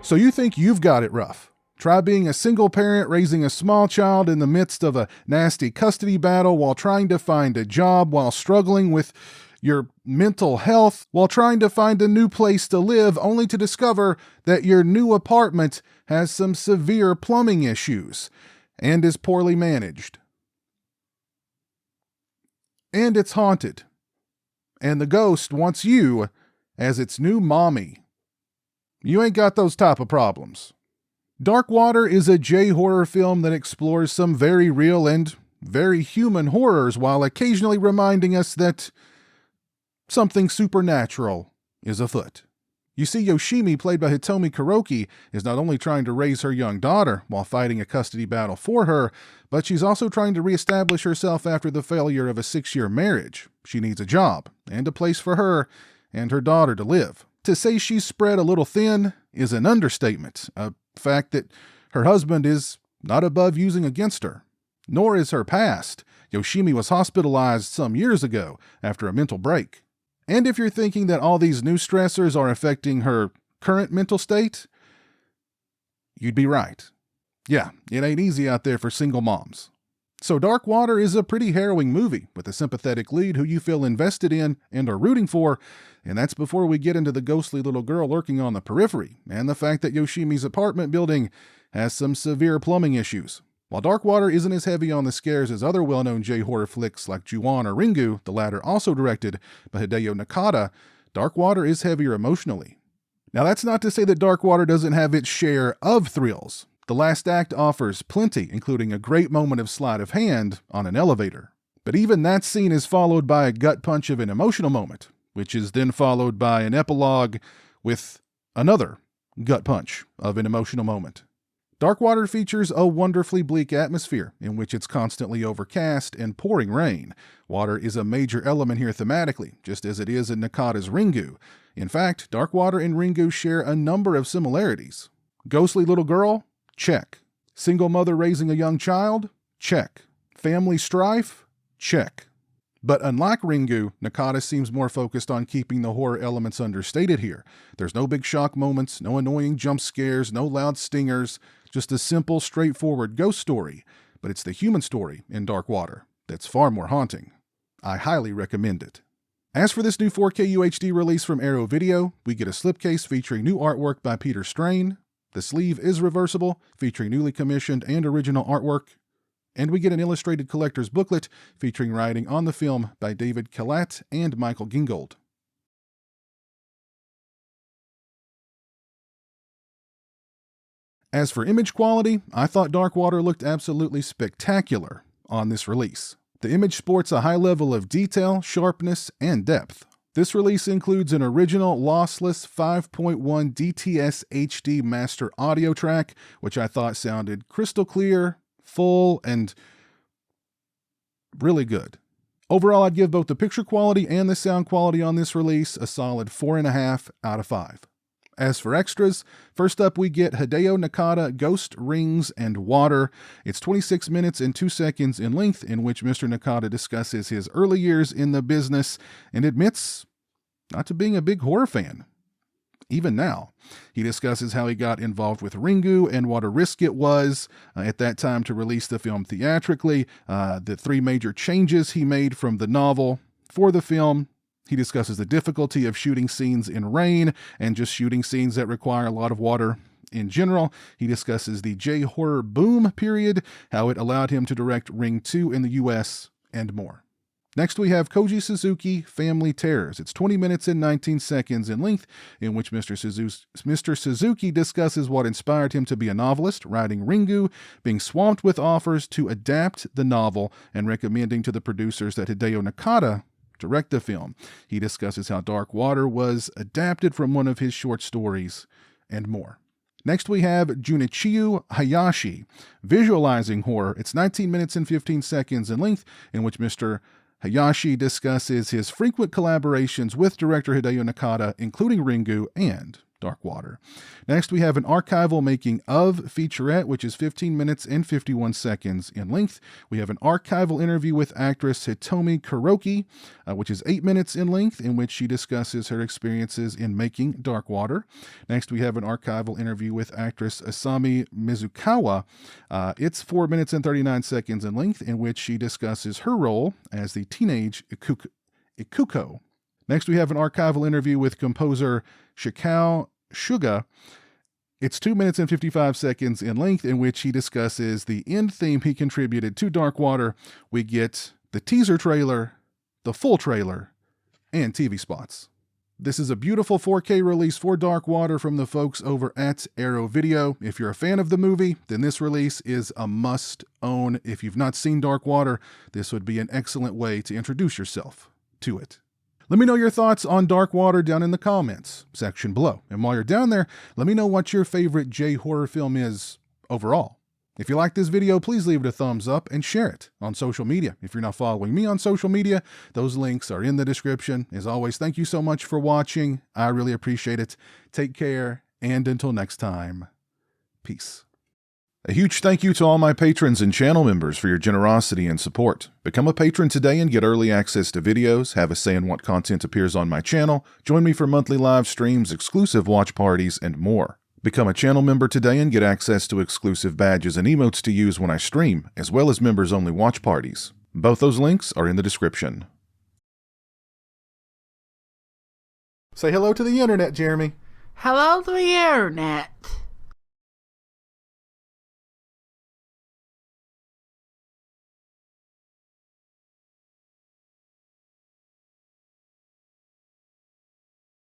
So you think you've got it rough. Try being a single parent raising a small child in the midst of a nasty custody battle while trying to find a job, while struggling with your mental health, while trying to find a new place to live, only to discover that your new apartment has some severe plumbing issues and is poorly managed. And it's haunted. And the ghost wants you as its new mommy. You ain't got those type of problems. Dark Water is a J-horror film that explores some very real and very human horrors while occasionally reminding us that something supernatural is afoot. You see, Yoshimi, played by Hitomi Kuroki, is not only trying to raise her young daughter while fighting a custody battle for her, but she's also trying to reestablish herself after the failure of a 6-year marriage. She needs a job and a place for her and her daughter to live. To say she's spread a little thin is an understatement, a fact that her husband is not above using against her. Nor is her past. Yoshimi was hospitalized some years ago after a mental break. And if you're thinking that all these new stressors are affecting her current mental state, you'd be right. Yeah, it ain't easy out there for single moms. So Dark Water is a pretty harrowing movie with a sympathetic lead who you feel invested in and are rooting for, and that's before we get into the ghostly little girl lurking on the periphery and the fact that Yoshimi's apartment building has some severe plumbing issues. While Dark Water isn't as heavy on the scares as other well-known J-horror flicks like Ju-on or Ringu, the latter also directed by Hideo Nakata, Dark Water is heavier emotionally. Now that's not to say that Dark Water doesn't have its share of thrills. The last act offers plenty, including a great moment of sleight of hand on an elevator. But even that scene is followed by a gut punch of an emotional moment, which is then followed by an epilogue with another gut punch of an emotional moment. Dark Water features a wonderfully bleak atmosphere in which it's constantly overcast and pouring rain. Water is a major element here thematically, just as it is in Nakata's Ringu. In fact, Dark Water and Ringu share a number of similarities. Ghostly little girl? Check. Single mother raising a young child? Check. Family strife? Check. But unlike Ringu, Nakata seems more focused on keeping the horror elements understated here. There's no big shock moments, no annoying jump scares, no loud stingers, just a simple, straightforward ghost story. But it's the human story in Dark Water that's far more haunting. I highly recommend it. As for this new 4K UHD release from Arrow Video, we get a slipcase featuring new artwork by Peter Strain. The sleeve is reversible, featuring newly commissioned and original artwork. And we get an illustrated collector's booklet featuring writing on the film by David Kalat and Michael Gingold. As for image quality, I thought Dark Water looked absolutely spectacular on this release. The image sports a high level of detail, sharpness, and depth. This release includes an original lossless 5.1 DTS HD master audio track, which I thought sounded crystal clear, full, and really good. Overall, I'd give both the picture quality and the sound quality on this release a solid 4.5 out of 5. As for extras, first up we get Hideo Nakata Ghost, Rings, and Water. It's 26 minutes and 2 seconds in length, in which Mr. Nakata discusses his early years in the business and admits not to being a big horror fan. Even now, he discusses how he got involved with Ringu and what a risk it was at that time to release the film theatrically, the 3 major changes he made from the novel for the film. He discusses the difficulty of shooting scenes in rain and just shooting scenes that require a lot of water in general. He discusses the J-horror boom period, how it allowed him to direct Ring 2 in the US, and more. Next, we have Koji Suzuki, Family Terrors. It's 20 minutes and 19 seconds in length, in which Mr. Suzuki discusses what inspired him to be a novelist, writing Ringu, being swamped with offers to adapt the novel, and recommending to the producers that Hideo Nakata direct the film. He discusses how Dark Water was adapted from one of his short stories, and more. Next, we have Junichio Hayashi, Visualizing Horror. It's 19 minutes and 15 seconds in length, in which Mr. Hayashi discusses his frequent collaborations with director Hideo Nakata, including Ringu and Dark Water. Next, we have an archival making of featurette, which is 15 minutes and 51 seconds in length. We have an archival interview with actress Hitomi Kuroki, which is 8 minutes in length, in which she discusses her experiences in making Dark Water. Next, we have an archival interview with actress Asami Mizukawa. It's 4 minutes and 39 seconds in length, in which she discusses her role as the teenage Ikuko. Next, we have an archival interview with composer Shikao Suga. It's 2 minutes and 55 seconds in length, in which he discusses the end theme he contributed to Dark Water. We get the teaser trailer, the full trailer, and TV spots. This is a beautiful 4K release for Dark Water from the folks over at Arrow Video. If you're a fan of the movie, then this release is a must-own. If you've not seen Dark Water, this would be an excellent way to introduce yourself to it. Let me know your thoughts on Dark Water down in the comments section below. And while you're down there, let me know what your favorite J-horror film is overall. If you like this video, please leave it a thumbs up and share it on social media. If you're not following me on social media, those links are in the description. As always, thank you so much for watching. I really appreciate it. Take care, and until next time, peace. A huge thank you to all my patrons and channel members for your generosity and support. Become a patron today and get early access to videos, have a say in what content appears on my channel, join me for monthly live streams, exclusive watch parties, and more. Become a channel member today and get access to exclusive badges and emotes to use when I stream, as well as members-only watch parties. Both those links are in the description. Say hello to the internet, Jeremy. Hello to the internet.